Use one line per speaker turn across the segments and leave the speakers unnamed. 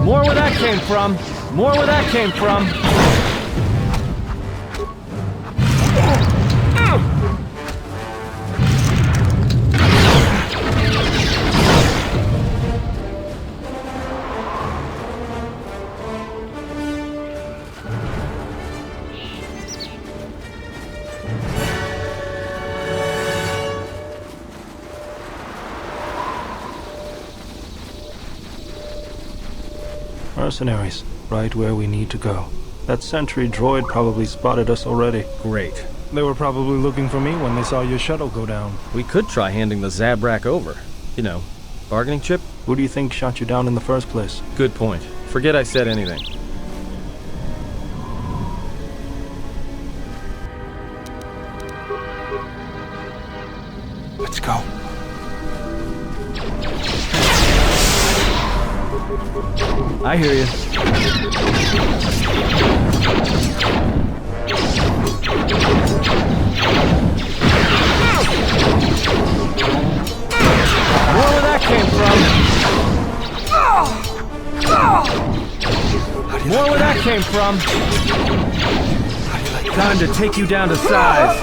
More where that came from. More where that came from.
Mercenaries, right where we need to go. That sentry droid probably spotted us already.
Great.
They were probably looking for me when they saw your shuttle go down.
We could try handing the Zabrak over. You know, bargaining chip?
Who do you think shot you down in the first place?
Good point. Forget I said anything.
Let's go.
I hear you. More where that came from. More where that came from. Time to take you down to size.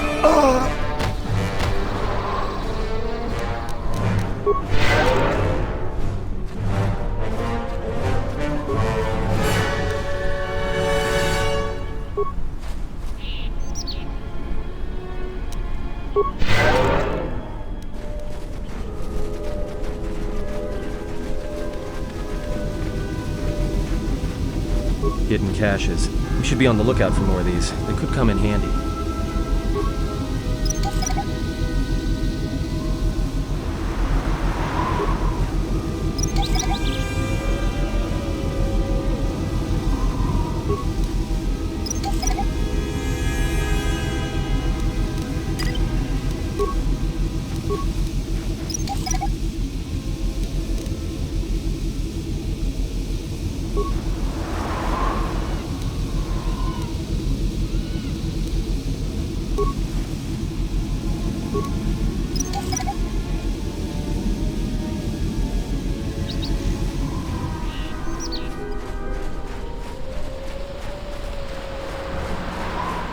Hidden caches. We should be on the lookout for more of these. They could come in handy.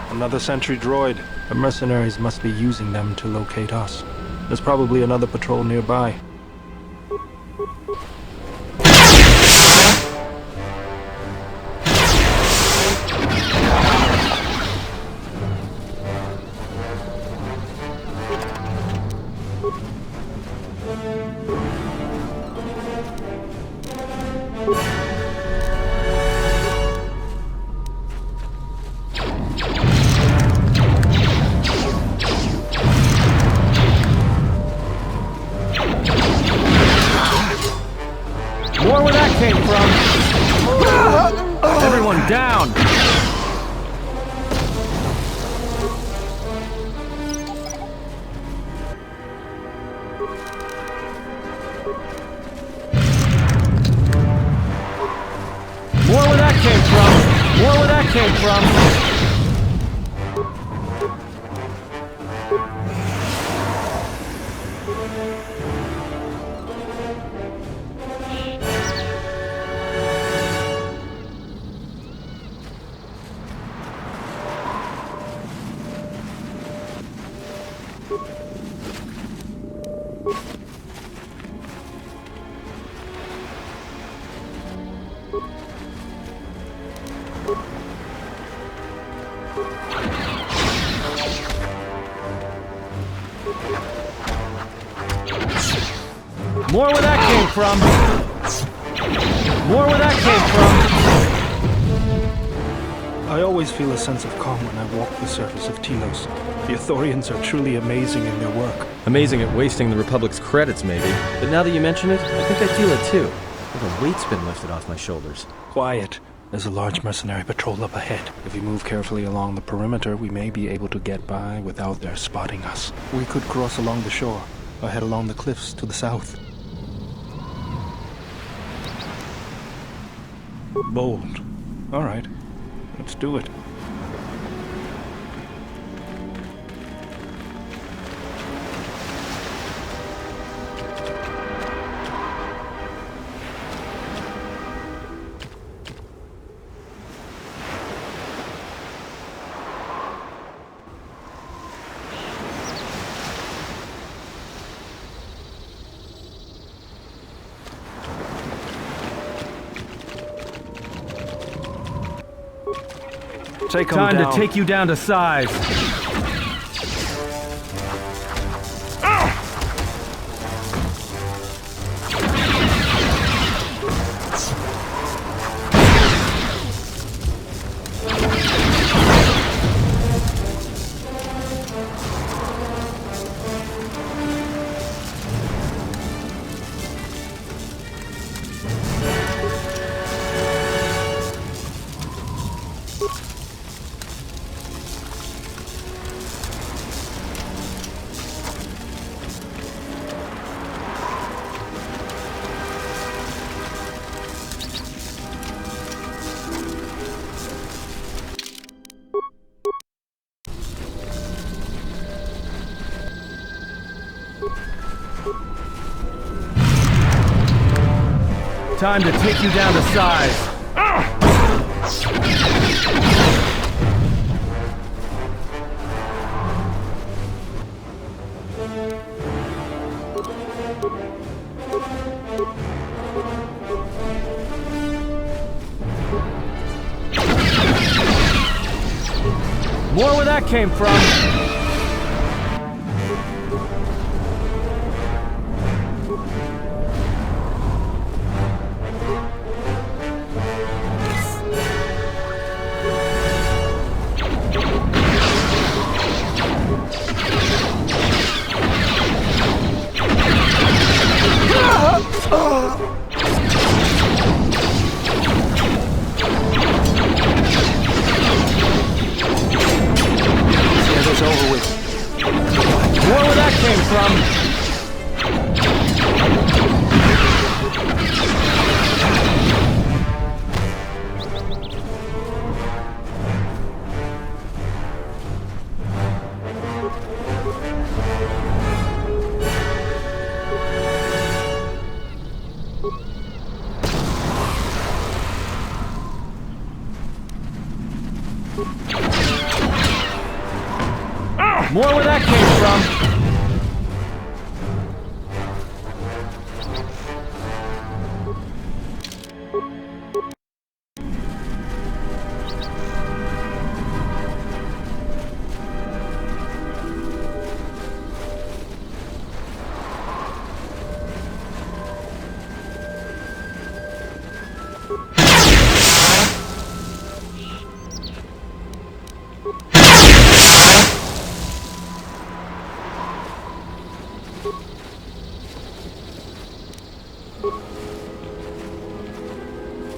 Another sentry droid. The mercenaries must be using them to locate us. There's probably another patrol nearby.
More where that came from. Everyone down. More where that came from. More where that came from. More where that came from. More where that came from.
I always feel a sense of calm when I walk the surface of Telos. The Ithorians are truly amazing in their work.
Amazing at wasting the Republic's credits, maybe. But now that you mention it, I think I feel it too. Like a weight's been lifted off my shoulders.
Quiet. There's a large mercenary patrol up ahead. If we move carefully along the perimeter, we may be able to get by without their spotting us. We could cross along the shore, or head along the cliffs to the south. Bold. All right. Let's do it. Take him
Time
down.
to take you down to size. Time to take you down to size. More where that came from.
It's over with.
More where that came from. More where that came from.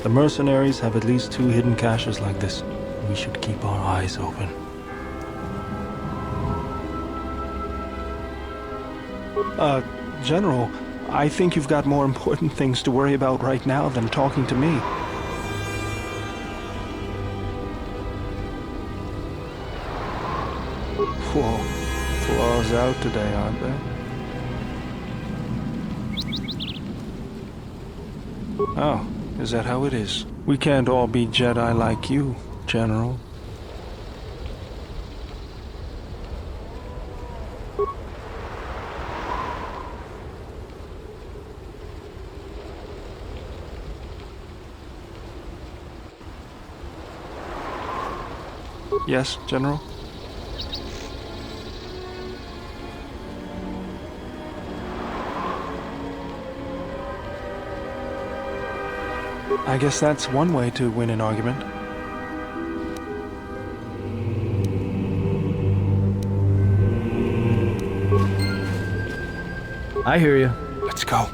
The mercenaries have at least 2 hidden caches like this. We should keep our eyes open. General, I think you've got more important things to worry about right now than talking to me. Whoa, flaws out today, aren't they? Oh, is that how it is? We can't all be Jedi like you, General. Yes, General? I guess that's one way to win an argument.
I hear you.
Let's go.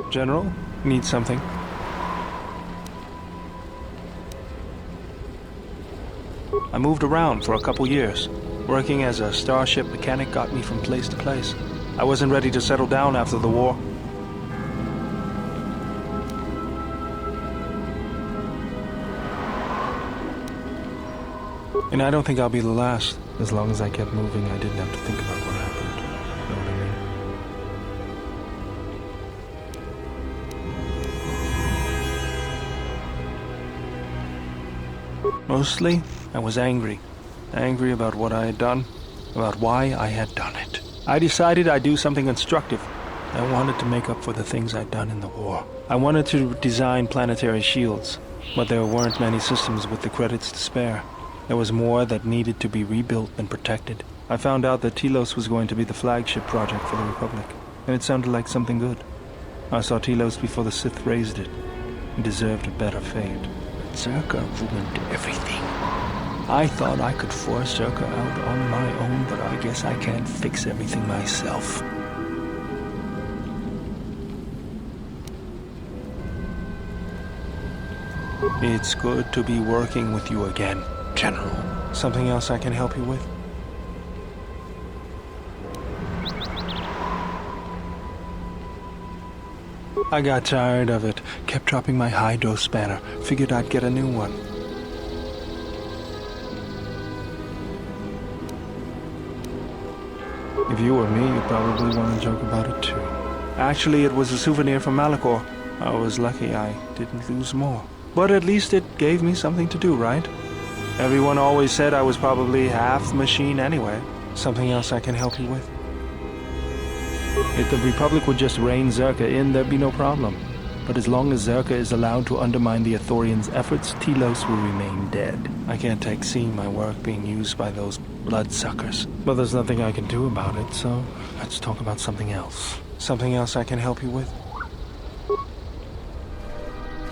General, need something? I moved around for a couple years. Working as a starship mechanic got me from place to place. I wasn't ready to settle down after the war. And I don't think I'll be the last. As long as I kept moving, I didn't have to think about what happened. Know what I mean? Mostly, I was angry. Angry about what I had done, about why I had done it. I decided I'd do something constructive. I wanted to make up for the things I'd done in the war. I wanted to design planetary shields, but there weren't many systems with the credits to spare. There was more that needed to be rebuilt and protected. I found out that Telos was going to be the flagship project for the Republic, and it sounded like something good. I saw Telos before the Sith raised it. It deserved a better fate. But Zerka ruined everything. I thought I could force Zerka out on my own, but I guess I can't fix everything myself. It's good to be working with you again, General. Something else I can help you with? I got tired of it. Kept dropping my hydro spanner. Figured I'd get a new one. If you were me, you'd probably want to joke about it too. Actually, it was a souvenir from Malachor. I was lucky I didn't lose more. But at least it gave me something to do, right? Everyone always said I was probably half machine anyway. Something else I can help you with? If the Republic would just rein Zerka in, there'd be no problem. But as long as Zerka is allowed to undermine the Ithorians' efforts, Telos will remain dead. I can't take seeing my work being used by those bloodsuckers. But there's nothing I can do about it, so let's talk about something else. Something else I can help you with?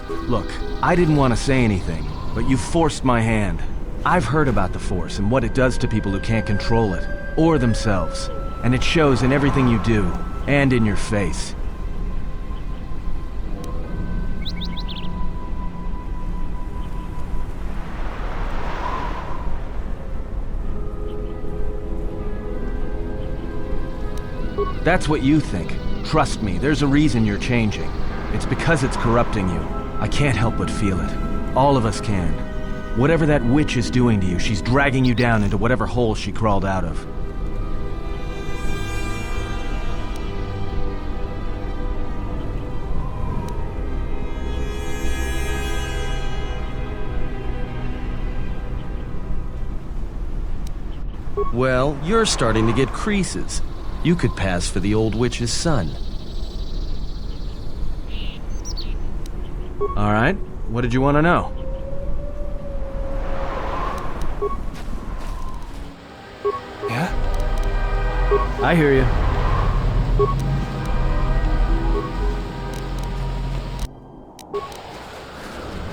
Look, I didn't want to say anything, but you forced my hand. I've heard about the Force and what it does to people who can't control it, or themselves. And it shows in everything you do, and in your face. That's what you think. Trust me, there's a reason you're changing. It's because it's corrupting you. I can't help but feel it. All of us can. Whatever that witch is doing to you, she's dragging you down into whatever hole she crawled out of. Well, you're starting to get creases. You could pass for the old witch's son. All right, what did you want to know?
Yeah?
I hear you.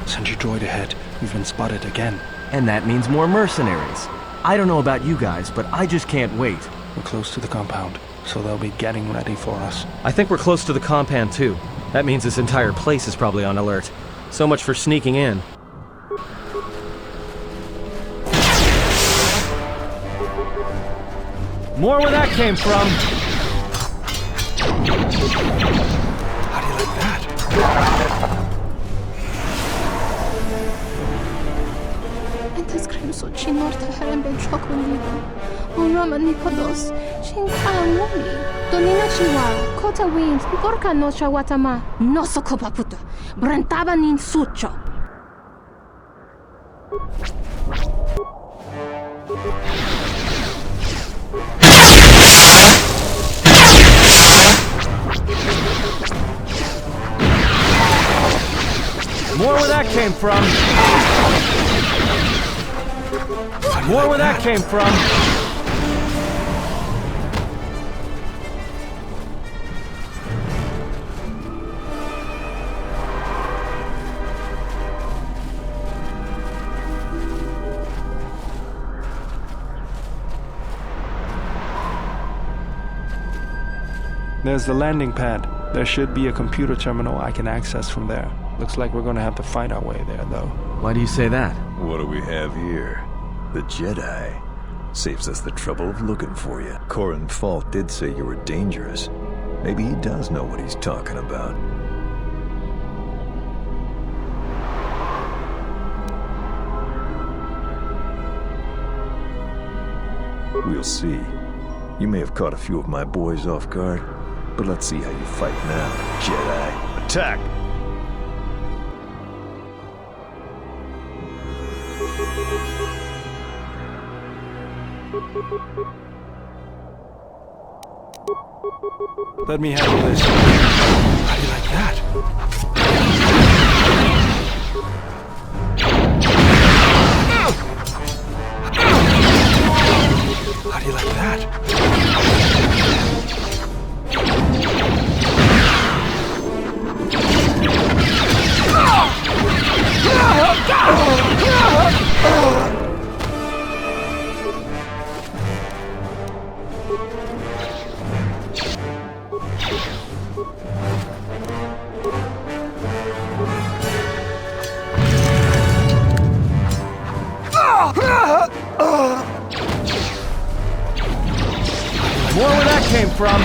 Send your droid ahead. We've been spotted again.
And that means more mercenaries. I don't know about you guys, but I just can't wait.
We're close to the compound, so they'll be getting ready for us.
I think we're close to the compound too. That means this entire place is probably on alert. So much for sneaking in. More where that came from.
How do you like that?
أنت سكريمسو تشين نورتا هرم بين شوكو نيبو ونوما نيكودوس تشين كاونولي دونينا شيواو كوتا وينز بوركا نوشا واتما نوسو كوبابوتا برنتابا نين سوتشو
More where that came from. More where that came from.
There's the landing pad. There should be a computer terminal I can access from there. Looks like we're gonna have to fight our way there, though.
Why do you say that?
What do we have here? The Jedi. Saves us the trouble of looking for you. Corin Falk did say you were dangerous. Maybe he does know what he's talking about. We'll see. You may have caught a few of my boys off guard, but let's see how you fight now, Jedi. Attack!
Let me handle this. How do you like that? How do you like that?
More where that came from.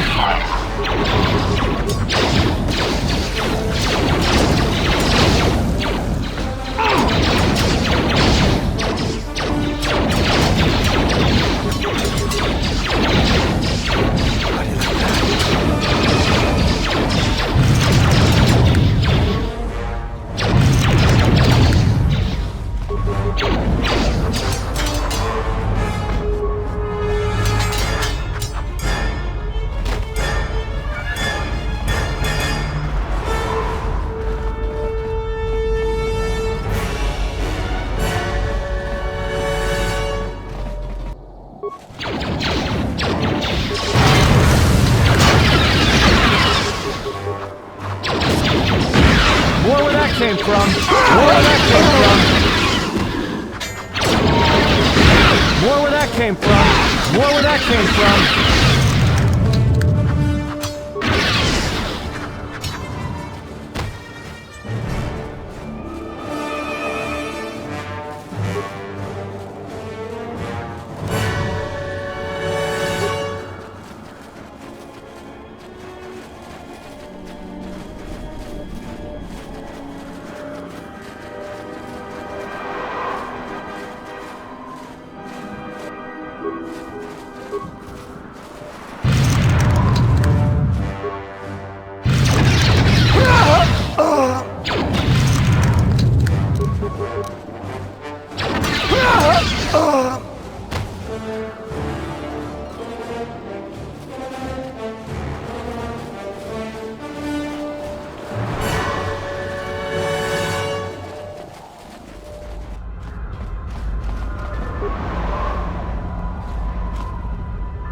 More where that came from. More where that came from. More where that came from. More where that came from.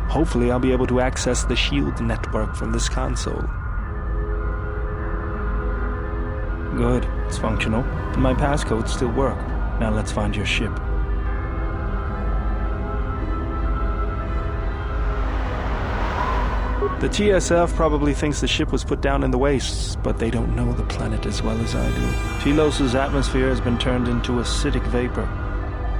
Hopefully I'll be able to access the shield network from this console. Good, it's functional. And my passcodes still work. Now let's find your ship. The TSF probably thinks the ship was put down in the wastes, but they don't know the planet as well as I do. Telos' atmosphere has been turned into acidic vapor.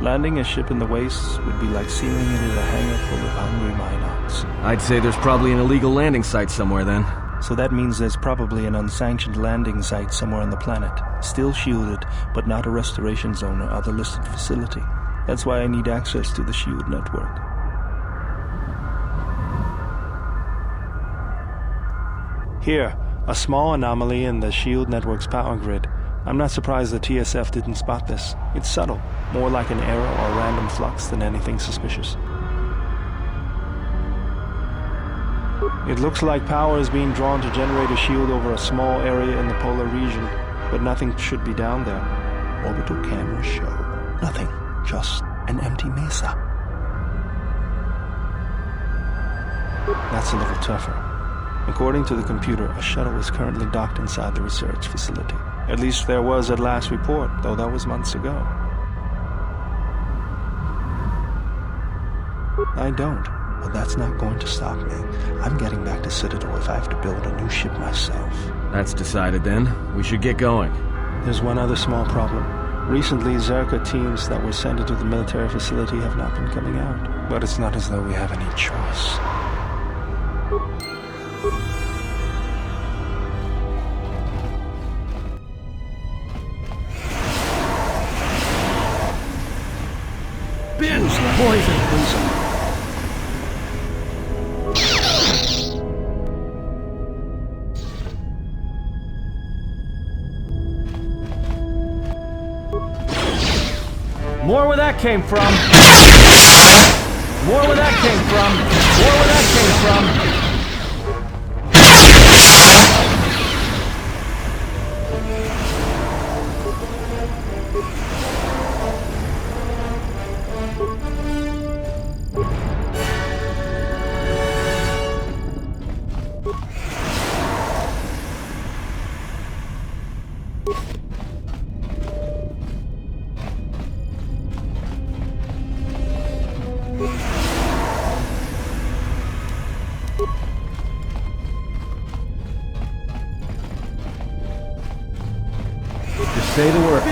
Landing a ship in the wastes would be like sealing it in a hangar full of hungry Minox.
I'd say there's probably an illegal landing site somewhere then.
So that means there's probably an unsanctioned landing site somewhere on the planet, still shielded, but not a restoration zone or other listed facility. That's why I need access to the shield network. Here, a small anomaly in the shield network's power grid. I'm not surprised the TSF didn't spot this. It's subtle, more like an error or random flux than anything suspicious. It looks like power is being drawn to generate a shield over a small area in the polar region, but nothing should be down there. Orbital cameras show nothing, just an empty mesa. That's a little tougher. According to the computer, a shuttle is currently docked inside the research facility. At least there was at last report, though that was months ago. I don't. But that's not going to stop me. I'm getting back to Citadel if I have to build a new ship myself.
That's decided then. We should get going.
There's one other small problem. Recently, Zerka teams that were sent into the military facility have not been coming out. But it's not as though we have any choice.
Binge the poison! More where that came from. More where that came from. More where that came from. Just say the word.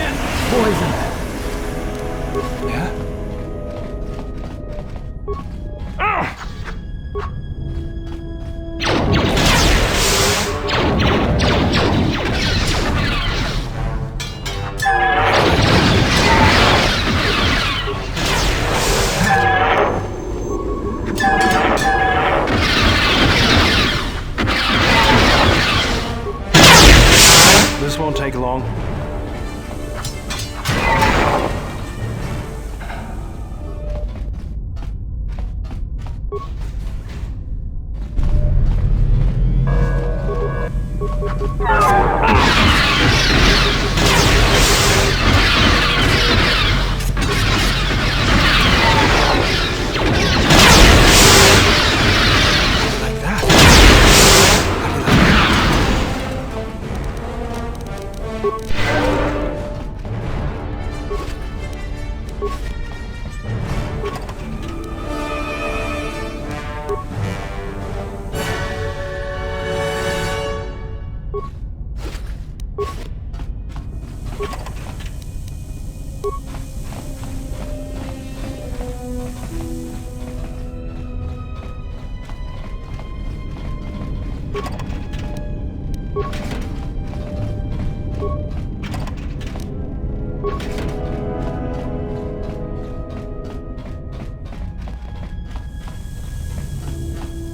Poison.
Yeah? This won't take long.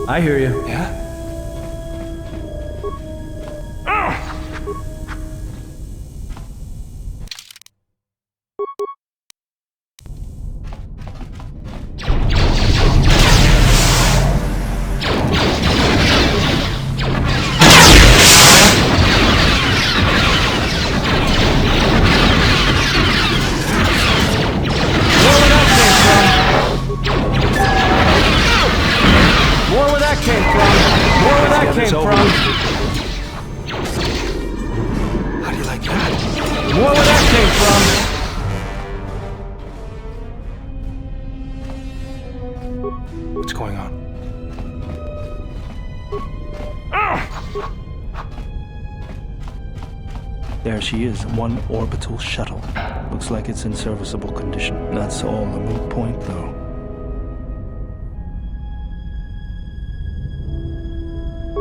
I hear you.
Yeah?
Came
over.
from.
How do you like that?
More where that came from.
What's going on? There she is, one orbital shuttle. Looks like it's in serviceable condition. That's all a moot point, though.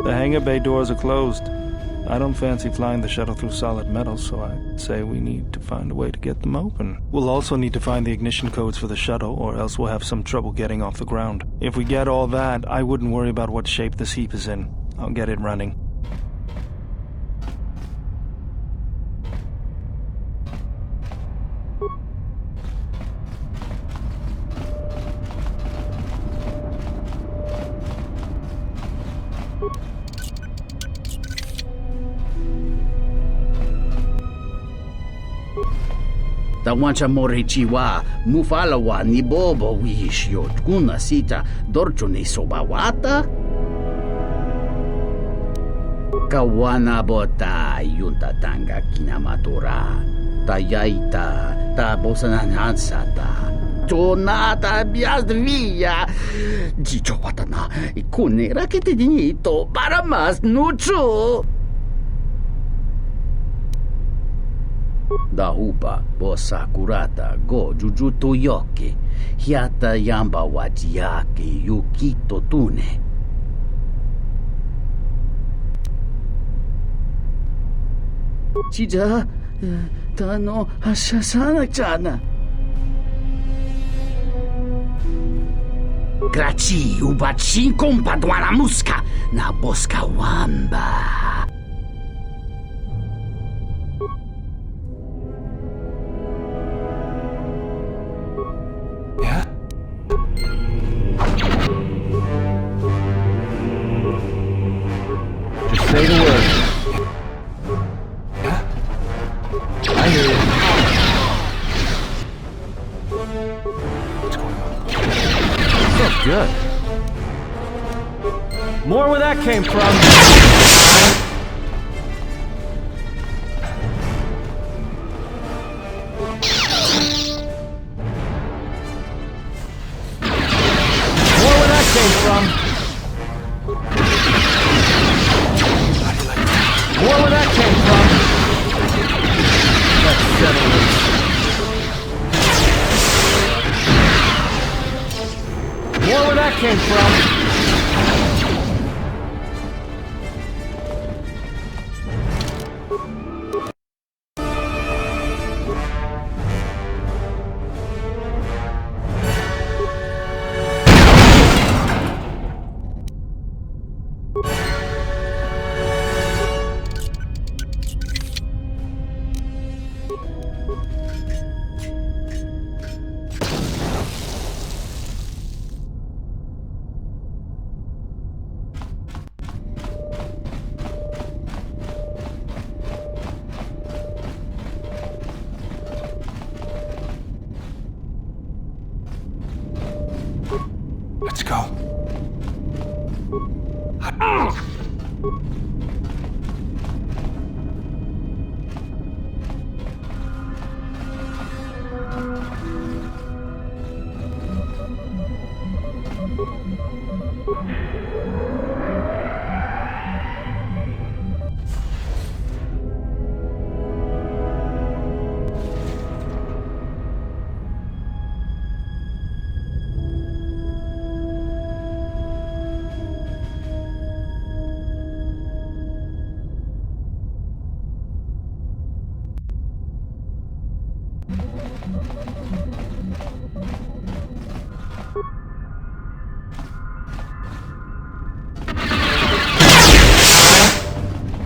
The hangar bay doors are closed. I don't fancy flying the shuttle through solid metal, so I'd say we need to find a way to get them open. We'll also need to find the ignition codes for the shuttle, or else we'll have some trouble getting off the ground. If we get all that, I wouldn't worry about what shape this heap is in. I'll get it running.
Tawancha morichiwa mufalawa ni bobo wish yot kuna sita dorcho ni sobawata kawana bota yunta tanga kinamatora tayaita tapos nanhansata. Tonata bias via. Dicho watana, kunera que te dinito para más nucho. Dahupa, bosa kurata, go jujuto yoke. Hiata yamba wajiake yukito tune. Chija, tano hasasana chana. Graci ubaci compadwana muska na bosca wamba.
Yeah?
Just say the word.
Yeah?
I hear you.
What's going on?
Smells good. More where that came from. More where that came from. More where that came from. Let's settle this. More where that came from.
Let's go.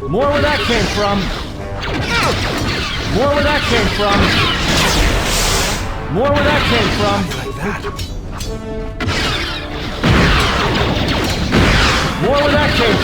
More where that came from. More where that came from. More where that came from.
Like that.
More where that came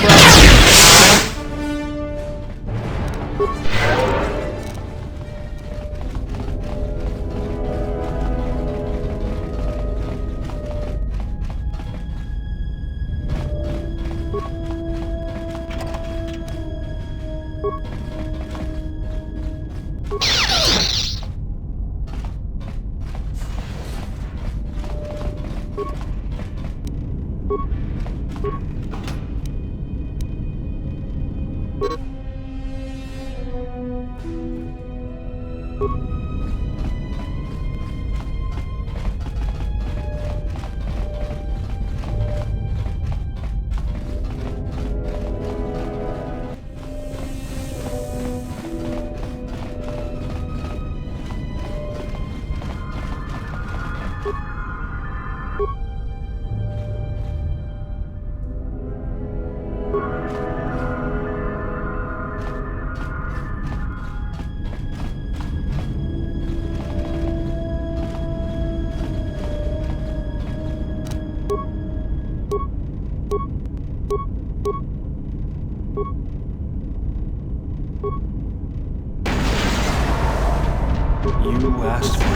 You asked for it.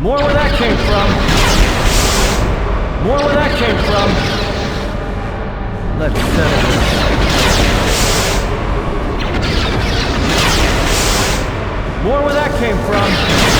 More where that came from. More where that came from. Let's settle this. More where that came from.